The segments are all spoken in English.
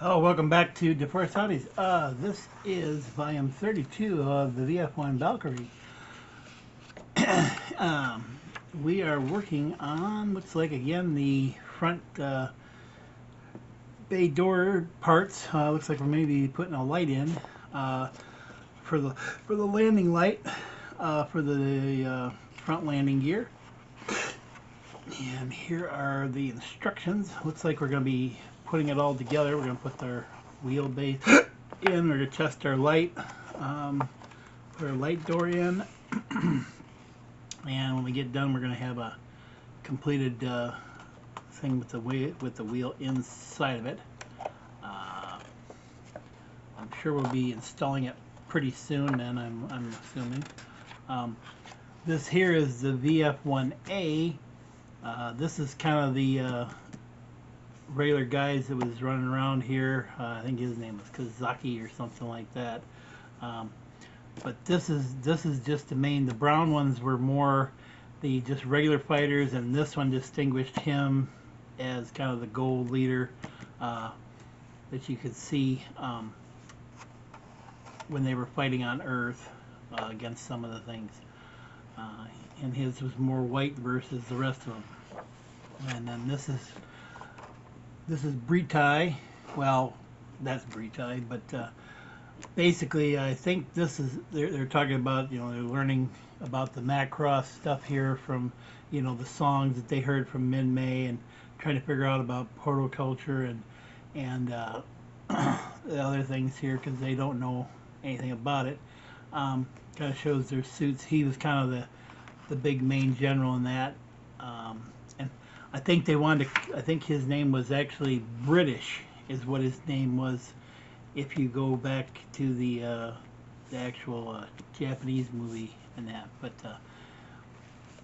Oh, welcome back to DeForest Hobbies. This is volume 32 of the VF-1 Valkyrie. um, we are working on, looks like again, the front bay door parts. Looks like we're maybe putting a light in uh, for the landing light for the front landing gear. And here are the instructions. Looks like we're going to be putting it all together. We're going to put our wheelbase in. We're going to test our light, put our light door in, and when we get done, we're going to have a completed thing with the wheel inside of it. I'm sure we'll be installing it pretty soon. Then I'm assuming. This here is the VF-1A. This is kind of the regular guys that was running around here. I think his name was Kazaki or something like that. But this is just the main. The brown ones were more the just regular fighters, and this one distinguished him as kind of the gold leader that you could see when they were fighting on Earth against some of the things. And his was more white versus the rest of them. And then this is Britai. Well, that's Britai, but basically I think this is they're talking about, they're learning about the Macross stuff here from the songs that they heard from Min-May, and trying to figure out about horticulture and the other things here because they don't know anything about it. Kind of shows their suits. He was kind of the big main general in that. And I think they wanted to, I think his name was actually British, is what his name was, if you go back to the actual Japanese movie and that. But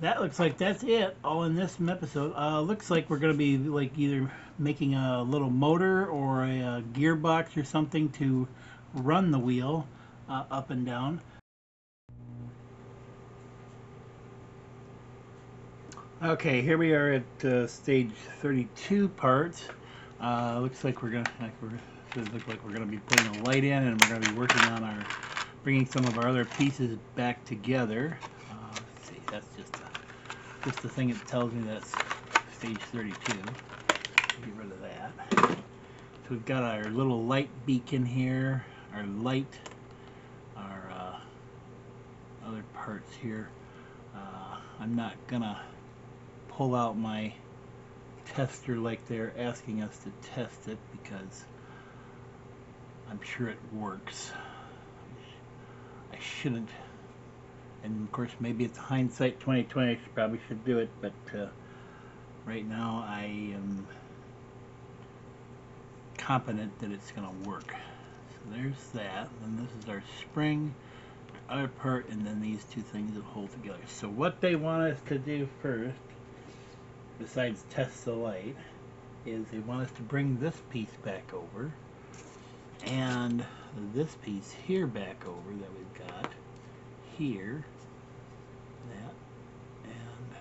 that looks like that's it, all in this episode. Looks like we're going to be like either making a little motor or a gearbox or something to run the wheel up and down. Okay, here we are at stage 32 parts. Looks like we're gonna be putting a light in, and we're gonna be working on bringing some of our other pieces back together. Let's see, that's just the thing that tells me that's stage 32. Get rid of that. So we've got our little light beacon here, our light, our other parts here. I'm not gonna pull out my tester like they're asking us to test it, because I'm sure it works. I shouldn't, and of course maybe it's hindsight 2020, probably should do it, but right now I am confident that it's gonna work. So there's that, and this is our spring, other part, and then these two things that hold together. So what they want us to do first, besides test the light, is they want us to bring this piece back over and this piece here back over that we've got here, that, and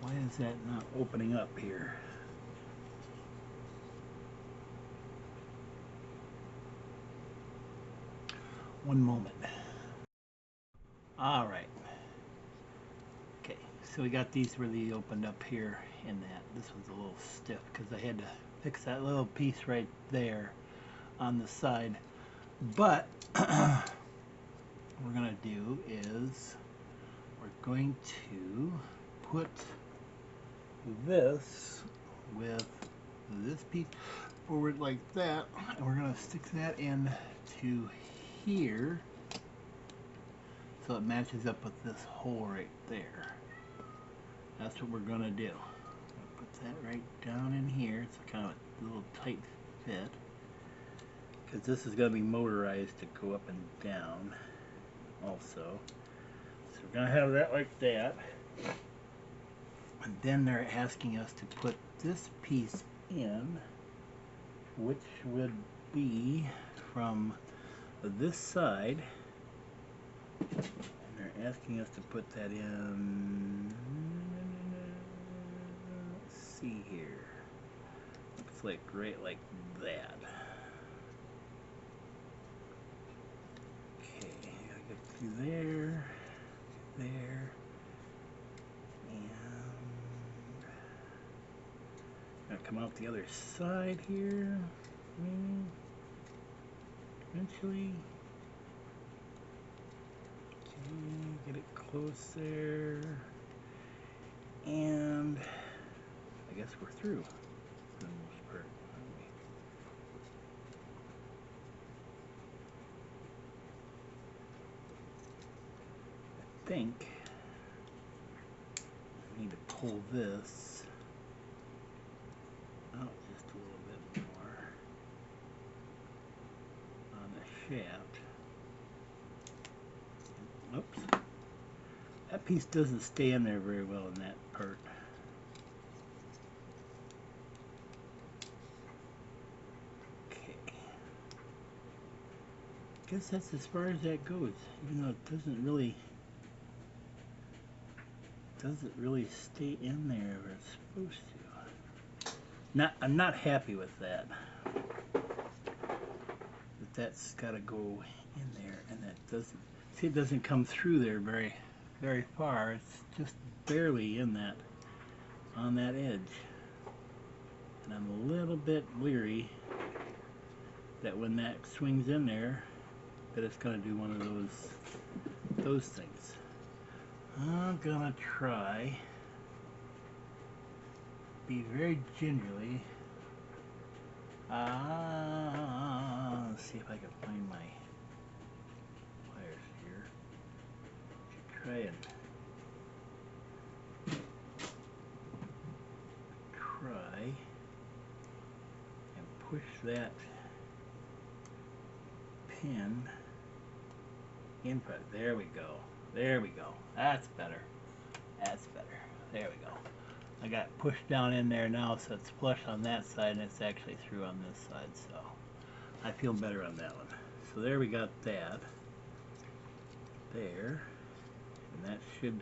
why is that not opening up here? One moment. All right. Okay, so we got these where they opened up here in that. This one's a little stiff because I had to fix that little piece right there on the side. But what we're going to do is we're going to put this with this piece forward like that, and we're going to stick that in to here so it matches up with this hole right there. That's what we're going to do. Put that right down in here. It's kind of a little tight fit, because this is going to be motorized to go up and down also. So we're going to have that like that. And then they're asking us to put this piece in, which would be from this side. And they're asking us to put that in, let's see here, slick right like that. Okay, gotta get through there, there, and gonna come out the other side here, maybe, eventually. Okay, get it close there, and I guess we're through for the most part. I think I need to pull this out just a little bit more on the shaft. Oops. That piece doesn't stay in there very well in that part. Okay. Guess that's as far as that goes, even though it doesn't really stay in there where it's supposed to. I'm not happy with that. But that's got to go in there, and that doesn't. See, it doesn't come through there very far. It's just barely in that, on that edge. And I'm a little bit leery that when that swings in there, that it's going to do one of those things. I'm gonna try, be very gingerly. Let's see if I can find my pliers here. Try and push that pin in front. There we go. There we go. That's better. That's better. There we go. I got pushed down in there now, so it's flush on that side and it's actually through on this side, so I feel better on that one. So there we got that. There. And that should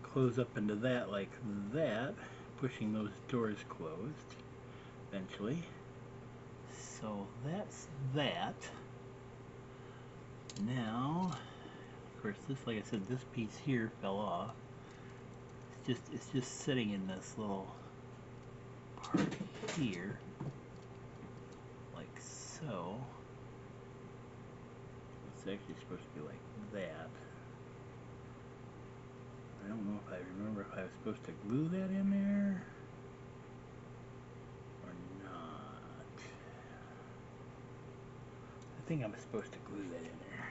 close up into that like that, pushing those doors closed eventually. So that's that. Now, of course, this, like I said, this piece here fell off. It's just sitting in this little part here, like so. It's actually supposed to be like that. I don't know if I remember if I was supposed to glue that in there or not. I think I'm supposed to glue that in there.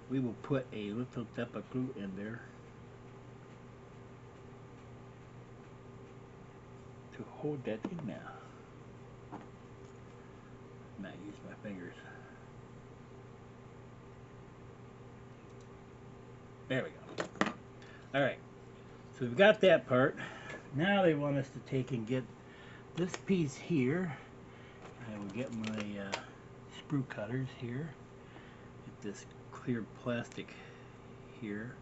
We will put a little dip of glue in there to hold that in there. Not use my fingers. There we go. Alright, so we've got that part. Now they want us to take and get this piece here. I will get my sprue cutters here. Get this clear plastic here.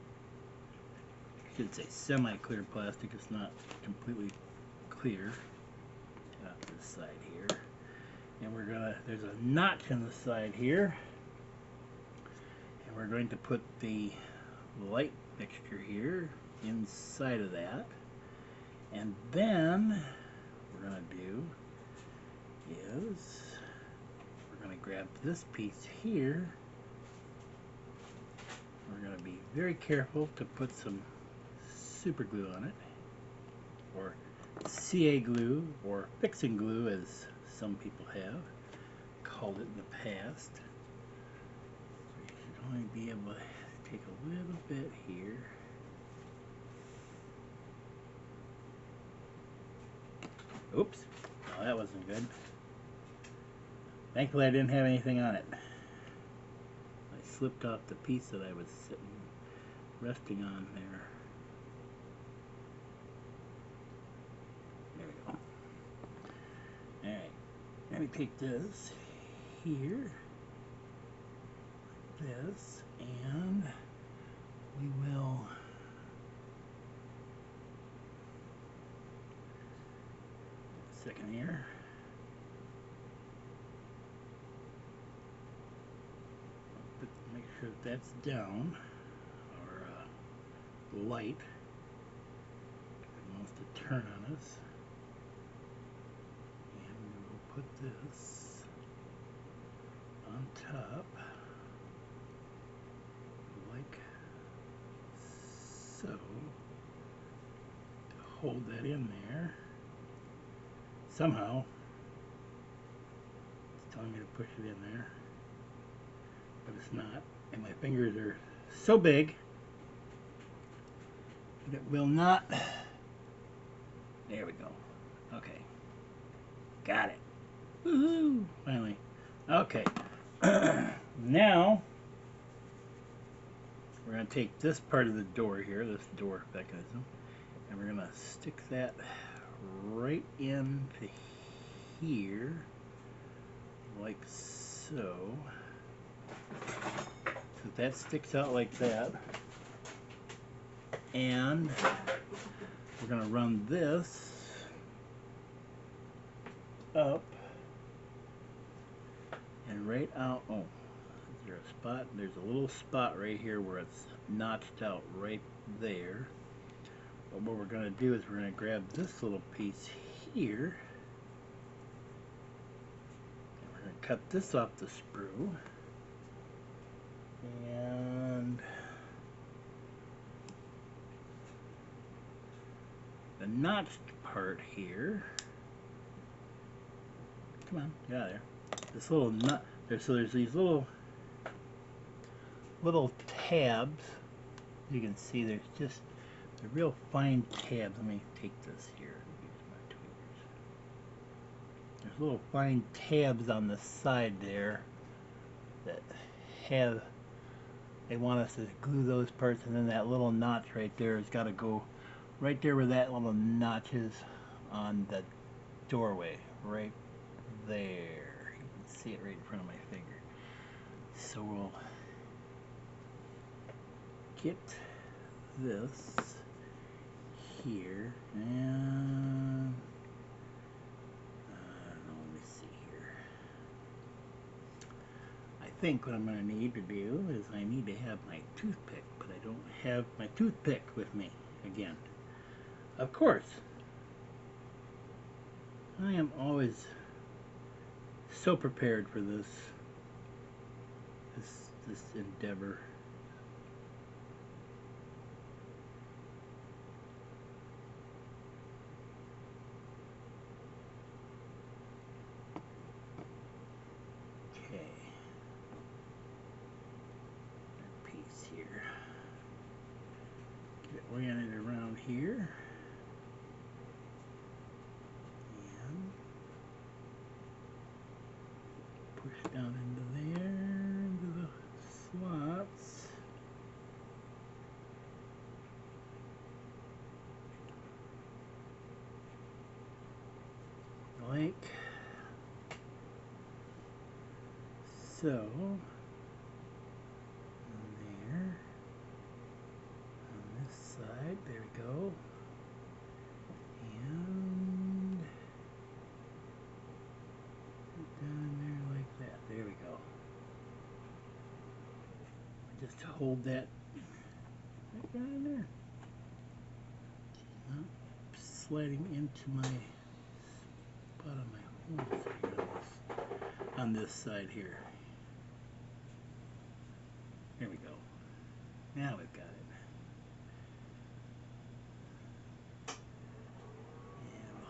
I should say semi-clear plastic. It's not completely clear. Off this side here. And we're gonna, there's a notch in the side here. And we're going to put the light fixture here inside of that, and then what we're going to do is we're going to grab this piece here. We're going to be very careful to put some super glue on it, or CA glue, or fixing glue as some people have called it in the past. So you should only be able to take a little bit here. Oops, no, that wasn't good. Thankfully I didn't have anything on it. I slipped off the piece that I was resting on there. There we go. Alright, let me take this here, this, and we will second here. But make sure that that's down, or light. It wants to turn on us. And we will put this on top, like so. Hold that in there. Somehow it's telling me to push it in there, but it's not, and my fingers are so big that it will not. There we go. Okay, got it. Woohoo! Finally. Okay. Now we're going to take this part of the door here, this door mechanism, and we're going to stick that right into here, like so. So that sticks out like that. And we're going to run this up and right out. Oh, is there a spot? There's a little spot right here where it's notched out right there. But what we're going to do is we're going to grab this little piece here, and we're going to cut this off the sprue, and the notched part here, come on, get out of there, this little nut, so there's these little tabs. You can see there's just the real fine tabs. Let me take this here. Use my tweezers. There's little fine tabs on the side there that have, they want us to glue those parts, and then that little notch right there has got to go right there where that little notch is on the doorway, right there. You can see it right in front of my finger. So we'll get this here, and let me see here. I think what I'm going to need to do is I need to have my toothpick, but I don't have my toothpick with me again. Of course, I am always so prepared for this endeavor. Oriented around here, and push down into there, into the slots. Like so. Side, there we go, and down there like that, there we go. Just hold that right down there, not sliding into my spot on my holes here on this side here. There we go. Now we've got it.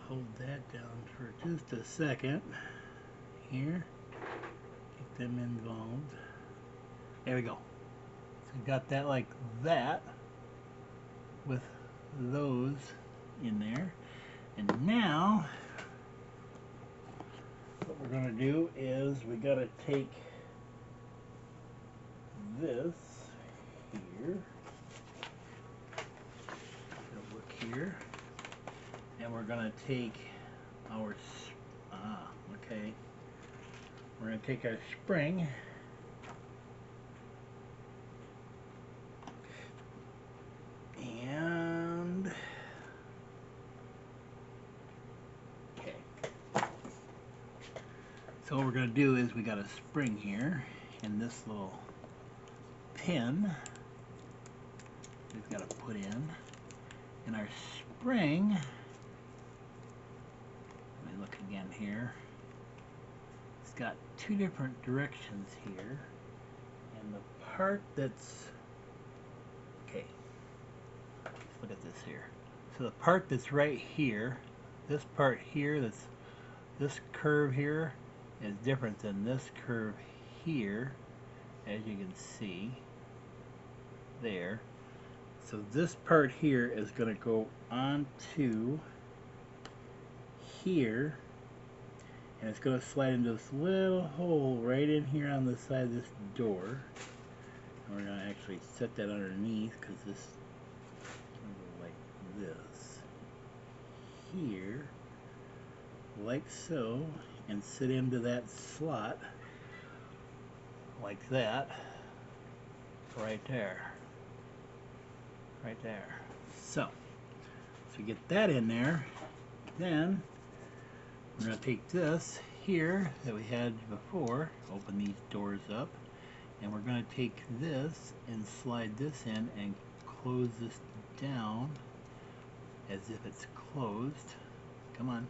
Hold that down for just a second here, get them involved. There we go. So we got that like that with those in there. And now what we're going to do is we got to take this here, it'll look here. And we're going to take our, we're going to take our spring and, okay, So what we're going to do is we got a spring here, and this little pin we've got to put in. And our spring, let me look again here, it's got two different directions here. And the part that's, okay, let's look at this here. So the part that's right here, this part here, that's this curve here, is different than this curve here, as you can see there. So this part here is going to go onto here, and it's going to slide into this little hole right in here on the side of this door. And we're going to actually set that underneath, because this is going to go like this here, like so, and sit into that slot like that, right there, right there. So we get that in there, then we're going to take this here that we had before, open these doors up, and we're going to take this and slide this in and close this down as if it's closed. Come on.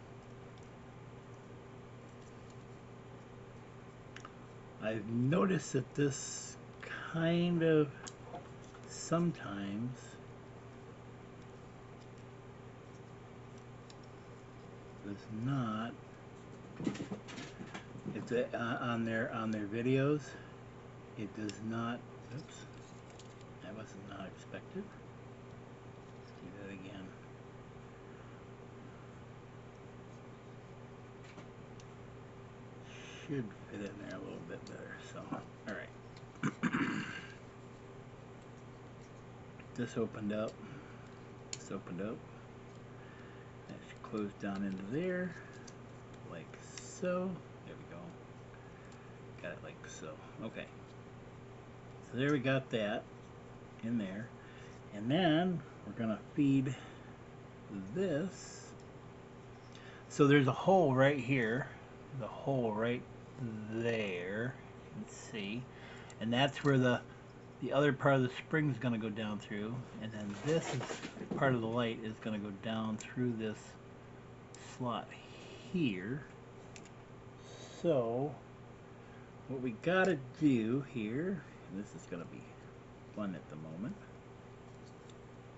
I've noticed that this kind of sometimes does not, it's on their videos, it does not, oops, that was not expected. Let's do that again. Should fit in there a little bit better. So, all right. This opened up. This opened up. That should close down into there, like so. There we go. Got it like so. Okay. So there we got that in there, and then we're gonna feed this. So there's a hole right here. The hole right there, you can see, and that's where the other part of the spring is going to go down through, and then this is part of the light is going to go down through this slot here. So what we got to do here, and this is going to be fun at the moment,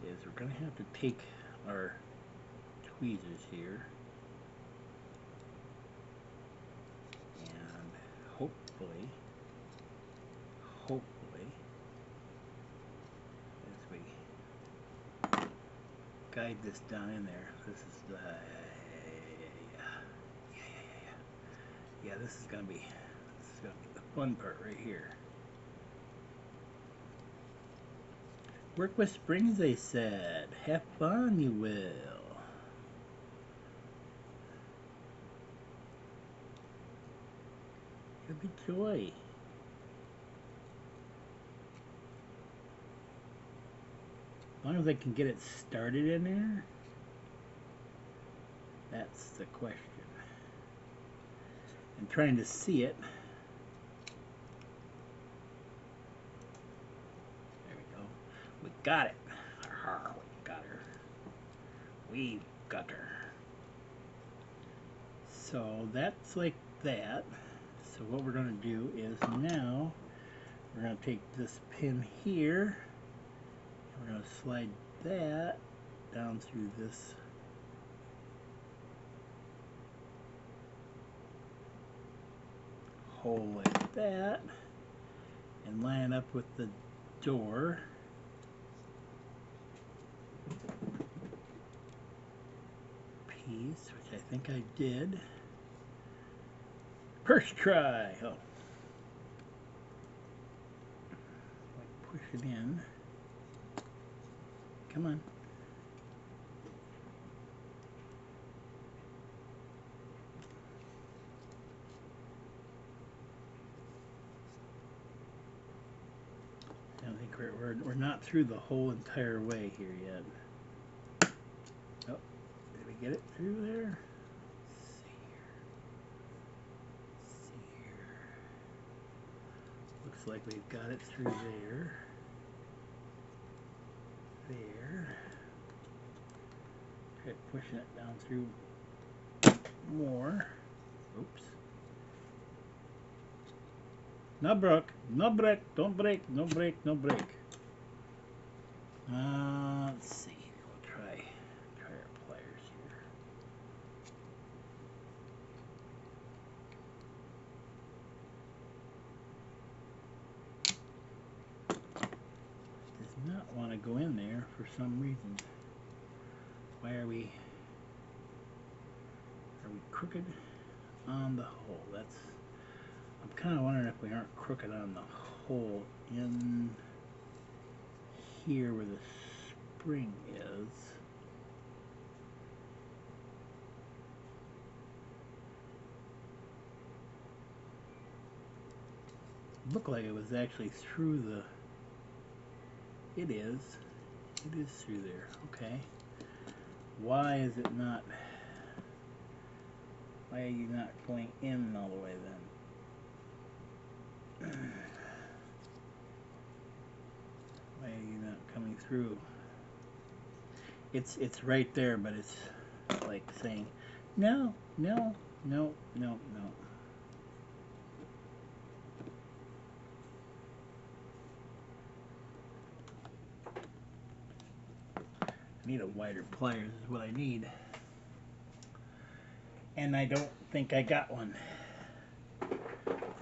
is we're going to have to take our tweezers here, hopefully, as we guide this down in there, this is the, yeah, this is gonna be the fun part right here. Work with springs, they said. Have fun, you will. It'll be joy. As long as I can get it started in there, that's the question. And trying to see it. There we go. We got it. We got her. We got her. So that's like that. So what we're going to do is now we're going to take this pin here, and we're going to slide that down through this hole like that, and line it up with the door. Piece, which I think I did. First try. Oh. Push it in. Come on. I don't think we're not through the whole entire way here yet. Oh, did we get it through there? Let's see here. like we've got it through there. There. Try pushing it down through more. Oops. No break, no break, don't break, no break, no break. Let's see. We'll try our pliers here. Does not want to go in there for some reason. Why are we crooked on the hole? I'm kind of wondering if we aren't crooked on the hole in here where the spring is. Looked like it was actually through the... It is through there. Okay. Why is it not... Why are you not going in all the way then? Why are you not coming through? It's right there, but it's like saying, no, no, no, no, no. I need a wider pliers is what I need. And I don't think I got one.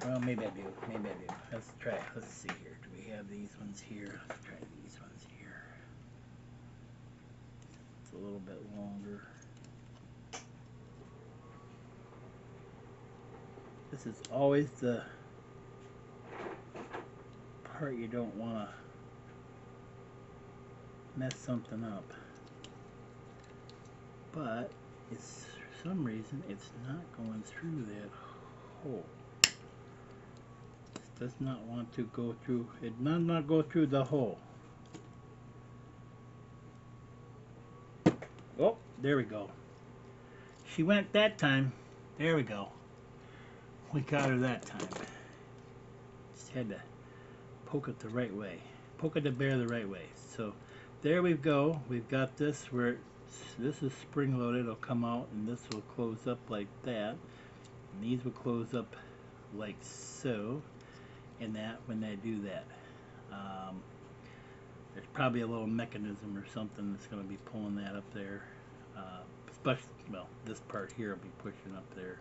Well, maybe I do. Maybe I do. Let's try. Let's see here. Do we have these ones here? Let's try these ones here. It's a little bit longer. This is always the part you don't want to mess something up. But it's, for some reason, it's not going through that hole. Does not want to go through. It does not go through the hole. Oh, there we go. She went that time. There we go. We got her that time. Just had to poke it the right way. Poke it the bear the right way. So there we go. We've got this where this is spring loaded. It'll come out and this will close up like that. And these will close up like so. And that when they do that, there's probably a little mechanism or something that's going to be pulling that up there. Especially, well, this part here will be pushing up there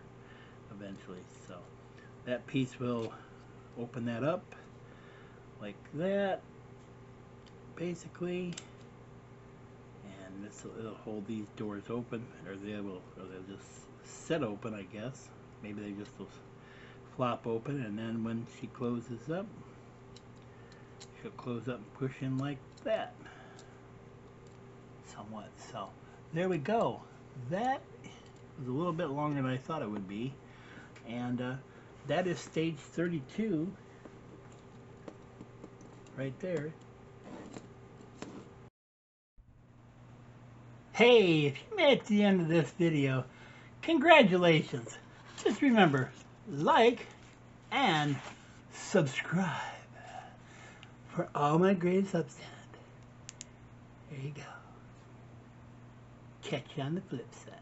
eventually. So that piece will open that up like that, basically, and this it'll hold these doors open, or they'll just set open, I guess. Maybe they just will flop open, and then when she closes up, she'll close up and push in like that, somewhat. So there we go. That was a little bit longer than I thought it would be, and that is stage 32 right there. Hey, if you made it to the end of this video, congratulations. Just remember, like and subscribe for all my great substance. There you go. Catch you on the flip side.